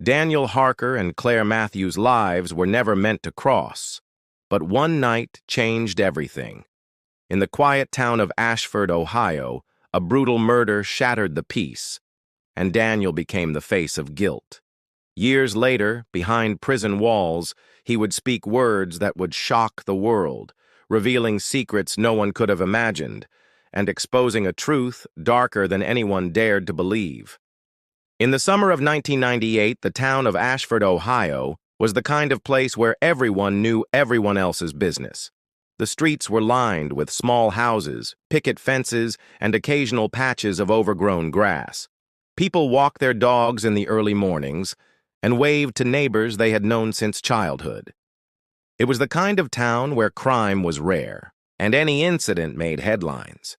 Daniel Harker and Claire Matthews' lives were never meant to cross, but one night changed everything. In the quiet town of Ashford, Ohio, a brutal murder shattered the peace, and Daniel became the face of guilt. Years later, behind prison walls, he would speak words that would shock the world, revealing secrets no one could have imagined, and exposing a truth darker than anyone dared to believe. In the summer of 1998, the town of Ashford, Ohio, was the kind of place where everyone knew everyone else's business. The streets were lined with small houses, picket fences, and occasional patches of overgrown grass. People walked their dogs in the early mornings and waved to neighbors they had known since childhood. It was the kind of town where crime was rare, and any incident made headlines.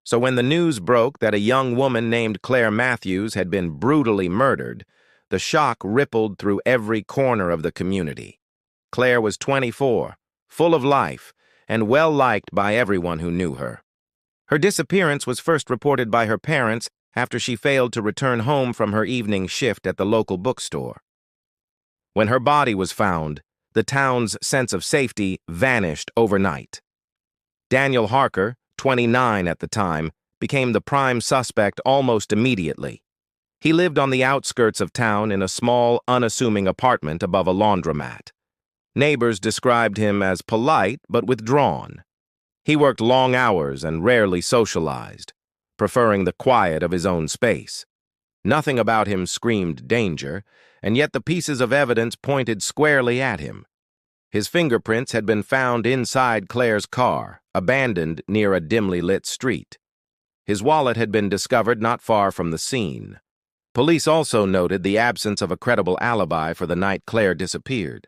So when the news broke that a young woman named Claire Matthews had been brutally murdered, the shock rippled through every corner of the community. Claire was 24, full of life, and well-liked by everyone who knew her. Her disappearance was first reported by her parents after she failed to return home from her evening shift at the local bookstore. When her body was found, the town's sense of safety vanished overnight. Daniel Harker, 29 at the time, became the prime suspect almost immediately. He lived on the outskirts of town in a small, unassuming apartment above a laundromat. Neighbors described him as polite but withdrawn. He worked long hours and rarely socialized, preferring the quiet of his own space. Nothing about him screamed danger, and yet the pieces of evidence pointed squarely at him. His fingerprints had been found inside Claire's car, abandoned near a dimly lit street. His wallet had been discovered not far from the scene. Police also noted the absence of a credible alibi for the night Claire disappeared.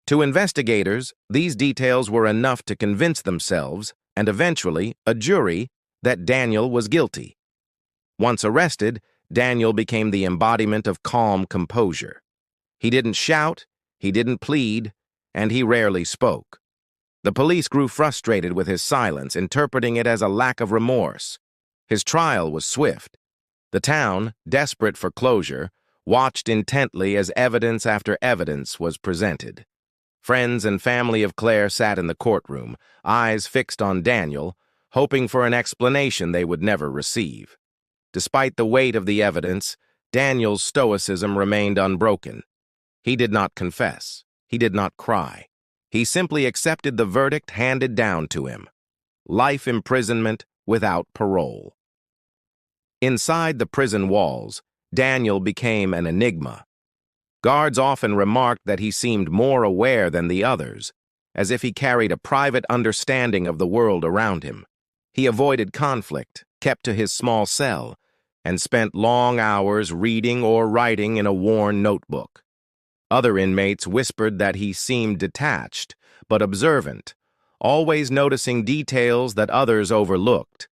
To investigators, these details were enough to convince themselves, and eventually a jury, that Daniel was guilty. Once arrested, Daniel became the embodiment of calm composure. He didn't shout, he didn't plead, and he rarely spoke. The police grew frustrated with his silence, interpreting it as a lack of remorse. His trial was swift. The town, desperate for closure, watched intently as evidence after evidence was presented. Friends and family of Claire sat in the courtroom, eyes fixed on Daniel, hoping for an explanation they would never receive. Despite the weight of the evidence, Daniel's stoicism remained unbroken. He did not confess. He did not cry. He simply accepted the verdict handed down to him: life imprisonment without parole. Inside the prison walls, Daniel became an enigma. Guards often remarked that he seemed more aware than the others, as if he carried a private understanding of the world around him. He avoided conflict, kept to his small cell, and spent long hours reading or writing in a worn notebook. Other inmates whispered that he seemed detached, but observant, always noticing details that others overlooked.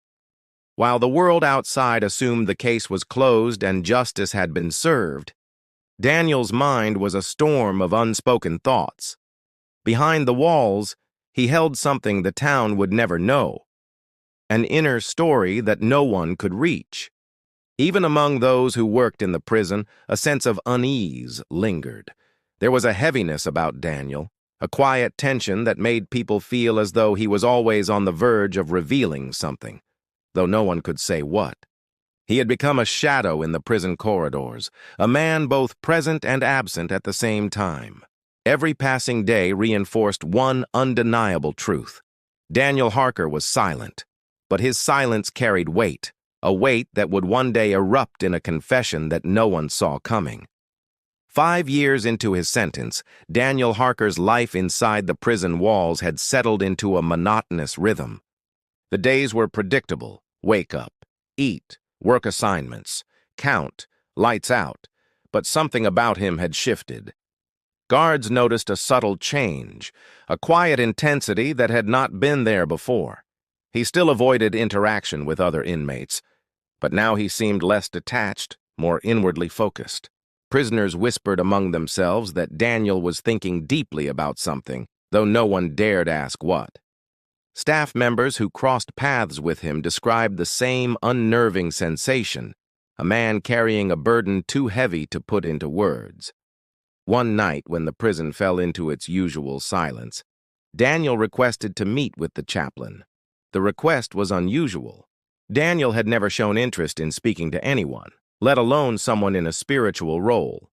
While the world outside assumed the case was closed and justice had been served, Daniel's mind was a storm of unspoken thoughts. Behind the walls, he held something the town would never know, an inner story that no one could reach. Even among those who worked in the prison, a sense of unease lingered. There was a heaviness about Daniel, a quiet tension that made people feel as though he was always on the verge of revealing something, though no one could say what. He had become a shadow in the prison corridors, a man both present and absent at the same time. Every passing day reinforced one undeniable truth: Daniel Harker was silent, but his silence carried weight, a weight that would one day erupt in a confession that no one saw coming. 5 years into his sentence, Daniel Harker's life inside the prison walls had settled into a monotonous rhythm. The days were predictable: wake up, eat, work assignments, count, lights out, but something about him had shifted. Guards noticed a subtle change, a quiet intensity that had not been there before. He still avoided interaction with other inmates, but now he seemed less detached, more inwardly focused. Prisoners whispered among themselves that Daniel was thinking deeply about something, though no one dared ask what. Staff members who crossed paths with him described the same unnerving sensation, a man carrying a burden too heavy to put into words. One night, when the prison fell into its usual silence, Daniel requested to meet with the chaplain. The request was unusual. Daniel had never shown interest in speaking to anyone, let alone someone in a spiritual role.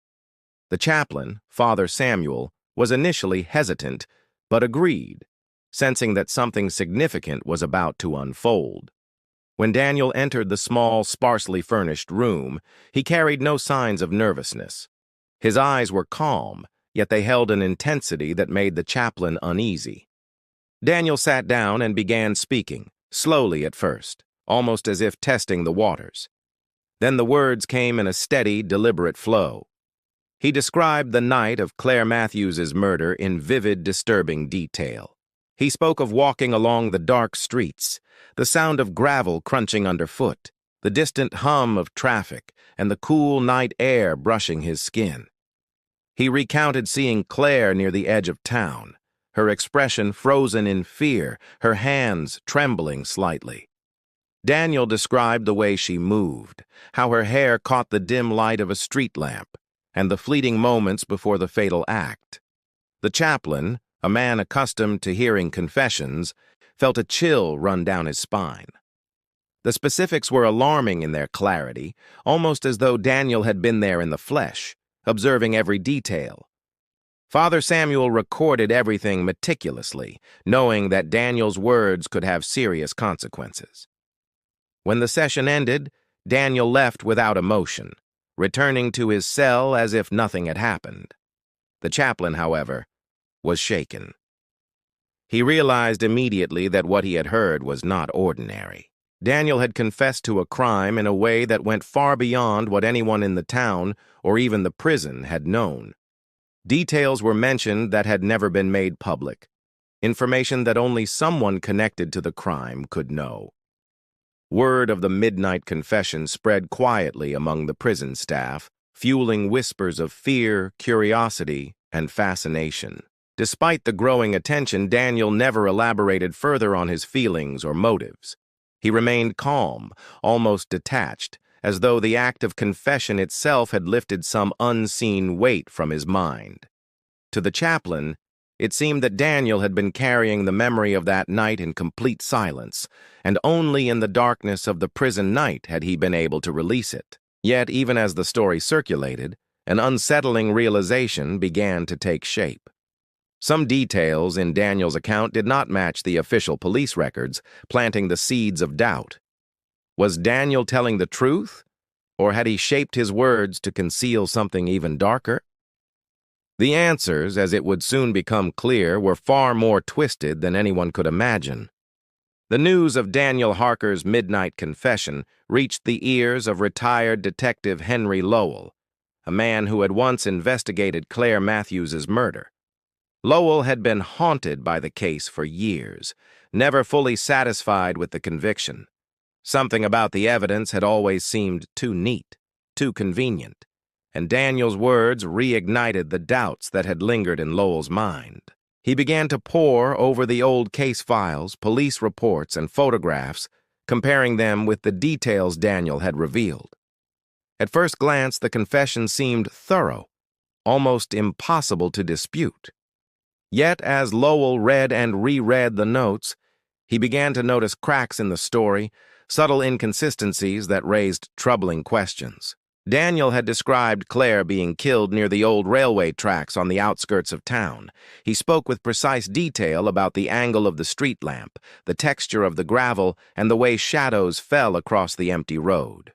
The chaplain, Father Samuel, was initially hesitant, but agreed, sensing that something significant was about to unfold. When Daniel entered the small, sparsely furnished room, he carried no signs of nervousness. His eyes were calm, yet they held an intensity that made the chaplain uneasy. Daniel sat down and began speaking, slowly at first, almost as if testing the waters. Then the words came in a steady, deliberate flow. He described the night of Claire Matthews's murder in vivid, disturbing detail. He spoke of walking along the dark streets, the sound of gravel crunching underfoot, the distant hum of traffic, and the cool night air brushing his skin. He recounted seeing Claire near the edge of town, her expression frozen in fear, her hands trembling slightly. Daniel described the way she moved, how her hair caught the dim light of a street lamp, and the fleeting moments before the fatal act. The chaplain, a man accustomed to hearing confessions, felt a chill run down his spine. The specifics were alarming in their clarity, almost as though Daniel had been there in the flesh, observing every detail. Father Samuel recorded everything meticulously, knowing that Daniel's words could have serious consequences. When the session ended, Daniel left without emotion, returning to his cell as if nothing had happened. The chaplain, however, was shaken. He realized immediately that what he had heard was not ordinary. Daniel had confessed to a crime in a way that went far beyond what anyone in the town or even the prison had known. Details were mentioned that had never been made public, information that only someone connected to the crime could know. Word of the midnight confession spread quietly among the prison staff, fueling whispers of fear, curiosity, and fascination. Despite the growing attention, Daniel never elaborated further on his feelings or motives. He remained calm, almost detached, as though the act of confession itself had lifted some unseen weight from his mind. To the chaplain, it seemed that Daniel had been carrying the memory of that night in complete silence, and only in the darkness of the prison night had he been able to release it. Yet, even as the story circulated, an unsettling realization began to take shape. Some details in Daniel's account did not match the official police records, planting the seeds of doubt. Was Daniel telling the truth, or had he shaped his words to conceal something even darker? The answers, as it would soon become clear, were far more twisted than anyone could imagine. The news of Daniel Harker's midnight confession reached the ears of retired Detective Henry Lowell, a man who had once investigated Claire Matthews's murder. Lowell had been haunted by the case for years, never fully satisfied with the conviction. Something about the evidence had always seemed too neat, too convenient, and Daniel's words reignited the doubts that had lingered in Lowell's mind. He began to pore over the old case files, police reports, and photographs, comparing them with the details Daniel had revealed. At first glance, the confession seemed thorough, almost impossible to dispute. Yet, as Lowell read and reread the notes, he began to notice cracks in the story, subtle inconsistencies that raised troubling questions. Daniel had described Claire being killed near the old railway tracks on the outskirts of town. He spoke with precise detail about the angle of the street lamp, the texture of the gravel, and the way shadows fell across the empty road.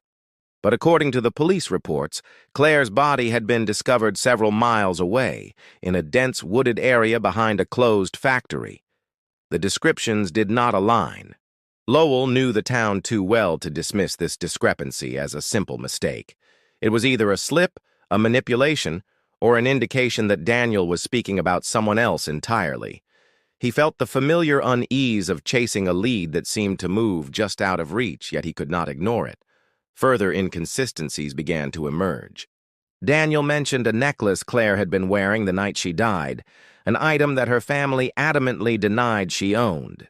But according to the police reports, Claire's body had been discovered several miles away, in a dense wooded area behind a closed factory. The descriptions did not align. Lowell knew the town too well to dismiss this discrepancy as a simple mistake. It was either a slip, a manipulation, or an indication that Daniel was speaking about someone else entirely. He felt the familiar unease of chasing a lead that seemed to move just out of reach, yet he could not ignore it. Further inconsistencies began to emerge. Daniel mentioned a necklace Claire had been wearing the night she died, an item that her family adamantly denied she owned.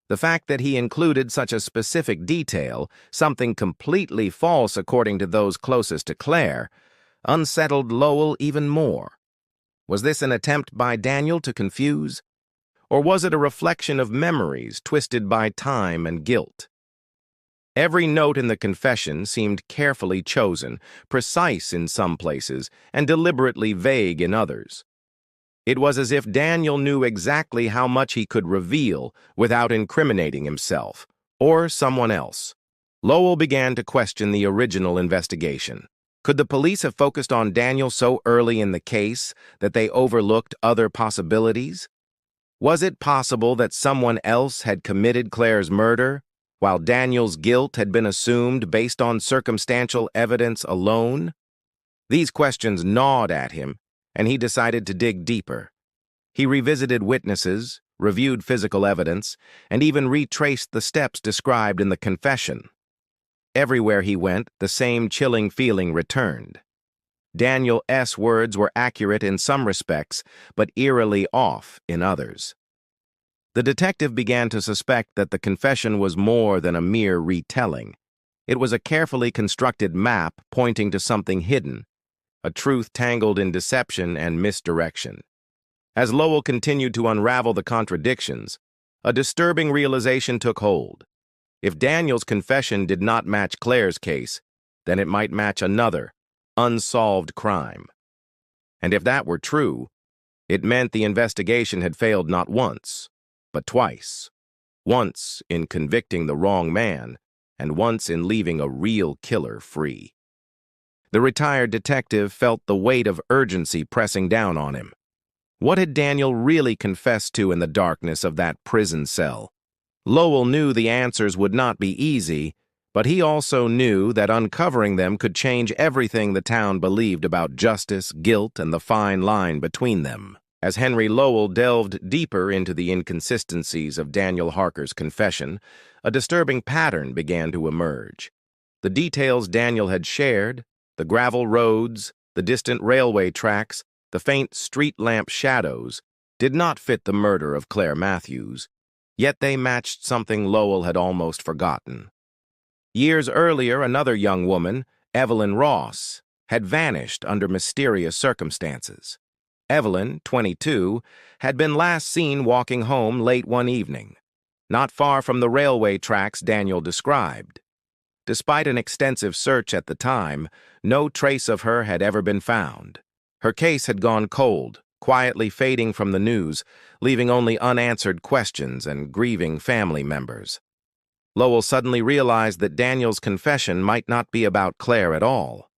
The fact that he included such a specific detail, something completely false according to those closest to Claire, unsettled Lowell even more. Was this an attempt by Daniel to confuse? Or was it a reflection of memories twisted by time and guilt? Every note in the confession seemed carefully chosen, precise in some places, and deliberately vague in others. It was as if Daniel knew exactly how much he could reveal without incriminating himself, or someone else. Lowell began to question the original investigation. Could the police have focused on Daniel so early in the case that they overlooked other possibilities? Was it possible that someone else had committed Claire's murder, while Daniel's guilt had been assumed based on circumstantial evidence alone? These questions gnawed at him, and he decided to dig deeper. He revisited witnesses, reviewed physical evidence, and even retraced the steps described in the confession. Everywhere he went, the same chilling feeling returned. Daniel S.'s words were accurate in some respects, but eerily off in others. The detective began to suspect that the confession was more than a mere retelling. It was a carefully constructed map pointing to something hidden, a truth tangled in deception and misdirection. As Lowell continued to unravel the contradictions, a disturbing realization took hold. If Daniel's confession did not match Claire's case, then it might match another, unsolved crime. And if that were true, it meant the investigation had failed not once, but twice. Once in convicting the wrong man, and once in leaving a real killer free. The retired detective felt the weight of urgency pressing down on him. What had Daniel really confessed to in the darkness of that prison cell? Lowell knew the answers would not be easy, but he also knew that uncovering them could change everything the town believed about justice, guilt, and the fine line between them. As Henry Lowell delved deeper into the inconsistencies of Daniel Harker's confession, a disturbing pattern began to emerge. The details Daniel had shared, the gravel roads, the distant railway tracks, the faint street lamp shadows, did not fit the murder of Claire Matthews, yet they matched something Lowell had almost forgotten. Years earlier, another young woman, Evelyn Ross, had vanished under mysterious circumstances. Evelyn, 22, had been last seen walking home late one evening, not far from the railway tracks Daniel described. Despite an extensive search at the time, no trace of her had ever been found. Her case had gone cold, quietly fading from the news, leaving only unanswered questions and grieving family members. Lowell suddenly realized that Daniel's confession might not be about Claire at all.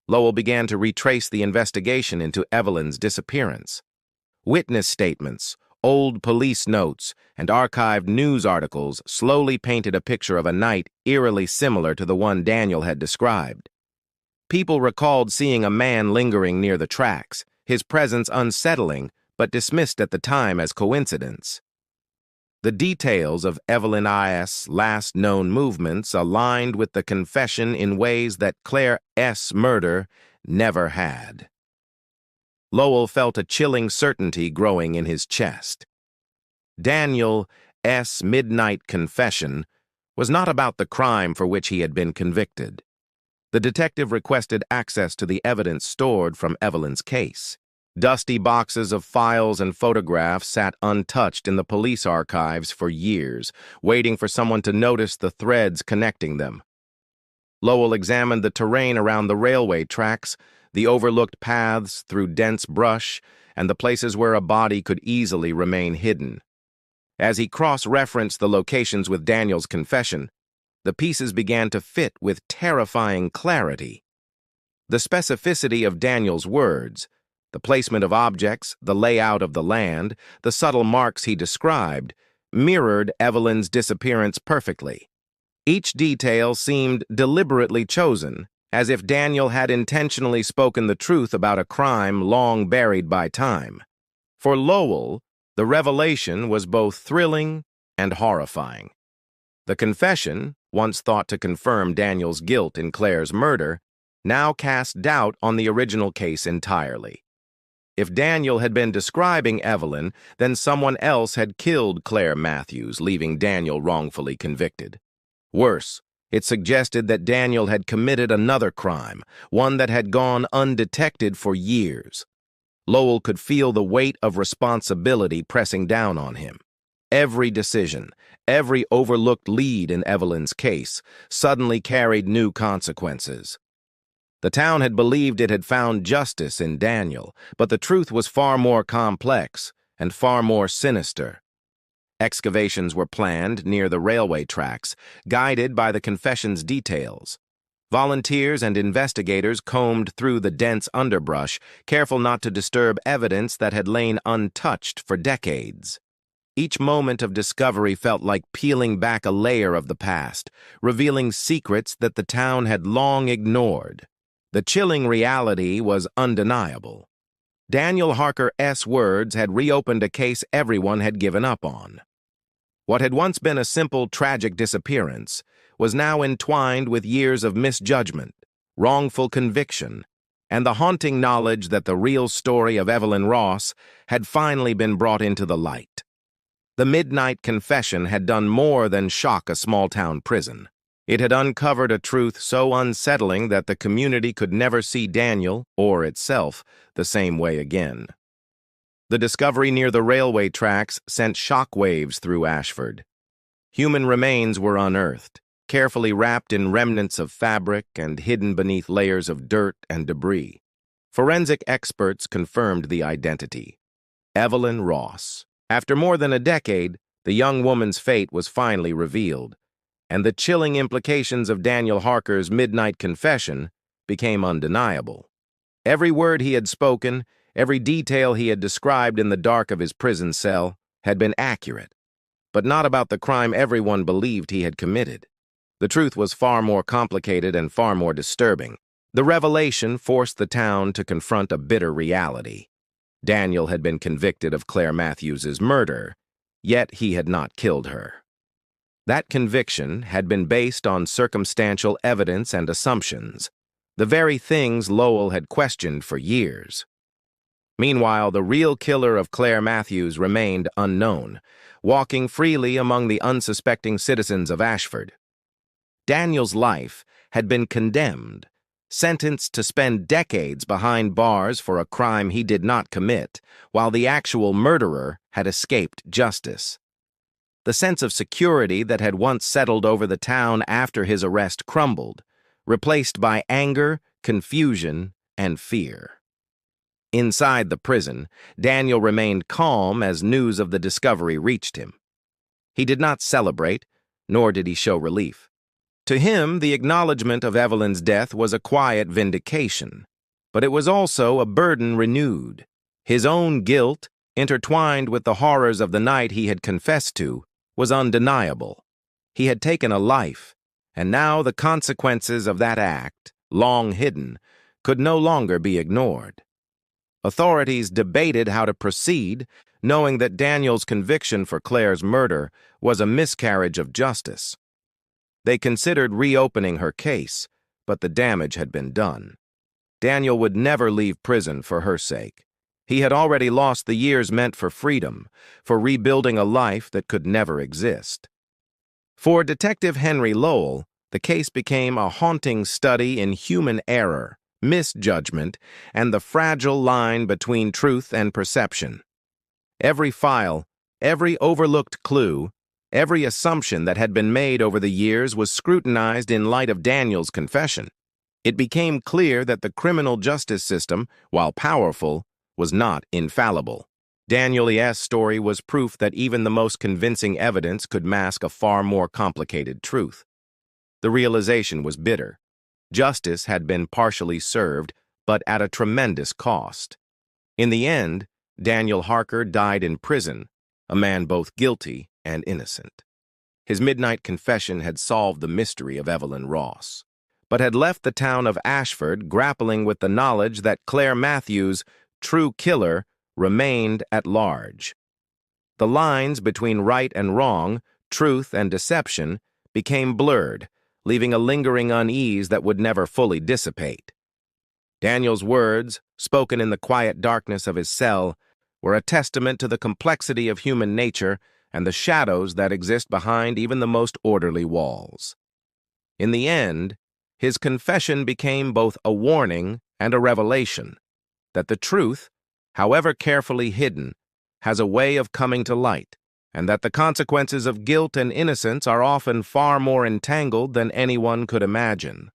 Lowell began to retrace the investigation into Evelyn's disappearance. Witness statements, old police notes, and archived news articles slowly painted a picture of a night eerily similar to the one Daniel had described. People recalled seeing a man lingering near the tracks, his presence unsettling but dismissed at the time as coincidence. The details of Evelyn I.'s last known movements aligned with the confession in ways that Claire S.'s murder never had. Lowell felt a chilling certainty growing in his chest. Daniel S.'s midnight confession was not about the crime for which he had been convicted. The detective requested access to the evidence stored from Evelyn's case. Dusty boxes of files and photographs sat untouched in the police archives for years, waiting for someone to notice the threads connecting them. Lowell examined the terrain around the railway tracks, the overlooked paths through dense brush, and the places where a body could easily remain hidden. As he cross-referenced the locations with Daniel's confession, the pieces began to fit with terrifying clarity. The specificity of Daniel's words, the placement of objects, the layout of the land, the subtle marks he described, mirrored Evelyn's disappearance perfectly. Each detail seemed deliberately chosen, as if Daniel had intentionally spoken the truth about a crime long buried by time. For Lowell, the revelation was both thrilling and horrifying. The confession, once thought to confirm Daniel's guilt in Claire's murder, now cast doubt on the original case entirely. If Daniel had been describing Evelyn, then someone else had killed Claire Matthews, leaving Daniel wrongfully convicted. Worse, it suggested that Daniel had committed another crime, one that had gone undetected for years. Lowell could feel the weight of responsibility pressing down on him. Every decision, every overlooked lead in Evelyn's case, suddenly carried new consequences. The town had believed it had found justice in Daniel, but the truth was far more complex and far more sinister. Excavations were planned near the railway tracks, guided by the confession's details. Volunteers and investigators combed through the dense underbrush, careful not to disturb evidence that had lain untouched for decades. Each moment of discovery felt like peeling back a layer of the past, revealing secrets that the town had long ignored. The chilling reality was undeniable. Daniel Harker's words had reopened a case everyone had given up on. What had once been a simple, tragic disappearance was now entwined with years of misjudgment, wrongful conviction, and the haunting knowledge that the real story of Evelyn Ross had finally been brought into the light. The midnight confession had done more than shock a small-town prison. It had uncovered a truth so unsettling that the community could never see Daniel, or itself, the same way again. The discovery near the railway tracks sent shockwaves through Ashford. Human remains were unearthed, carefully wrapped in remnants of fabric and hidden beneath layers of dirt and debris. Forensic experts confirmed the identity: Evelyn Ross. After more than a decade, the young woman's fate was finally revealed, and the chilling implications of Daniel Harker's midnight confession became undeniable. Every word he had spoken, every detail he had described in the dark of his prison cell had been accurate, but not about the crime everyone believed he had committed. The truth was far more complicated and far more disturbing. The revelation forced the town to confront a bitter reality. Daniel had been convicted of Claire Matthews's murder, yet he had not killed her. That conviction had been based on circumstantial evidence and assumptions, the very things Lowell had questioned for years. Meanwhile, the real killer of Claire Matthews remained unknown, walking freely among the unsuspecting citizens of Ashford. Daniel's life had been condemned, sentenced to spend decades behind bars for a crime he did not commit, while the actual murderer had escaped justice. The sense of security that had once settled over the town after his arrest crumbled, replaced by anger, confusion, and fear. Inside the prison, Daniel remained calm as news of the discovery reached him. He did not celebrate, nor did he show relief. To him, the acknowledgement of Evelyn's death was a quiet vindication, but it was also a burden renewed. His own guilt, intertwined with the horrors of the night he had confessed to, was undeniable. He had taken a life, and now the consequences of that act, long hidden, could no longer be ignored. Authorities debated how to proceed, knowing that Daniel's conviction for Claire's murder was a miscarriage of justice. They considered reopening her case, but the damage had been done. Daniel would never leave prison for her sake. He had already lost the years meant for freedom, for rebuilding a life that could never exist. For Detective Henry Lowell, the case became a haunting study in human error, misjudgment, and the fragile line between truth and perception. Every file, every overlooked clue, every assumption that had been made over the years was scrutinized in light of Daniel's confession. It became clear that the criminal justice system, while powerful, was not infallible. Daniel's story was proof that even the most convincing evidence could mask a far more complicated truth. The realization was bitter. Justice had been partially served, but at a tremendous cost. In the end, Daniel Harker died in prison, a man both guilty and innocent. His midnight confession had solved the mystery of Evelyn Ross, but had left the town of Ashford grappling with the knowledge that Claire Matthews, true killer, remained at large. The lines between right and wrong, truth and deception, became blurred, leaving a lingering unease that would never fully dissipate. Daniel's words, spoken in the quiet darkness of his cell, were a testament to the complexity of human nature and the shadows that exist behind even the most orderly walls. In the end, his confession became both a warning and a revelation that the truth, however carefully hidden, has a way of coming to light, and that the consequences of guilt and innocence are often far more entangled than anyone could imagine.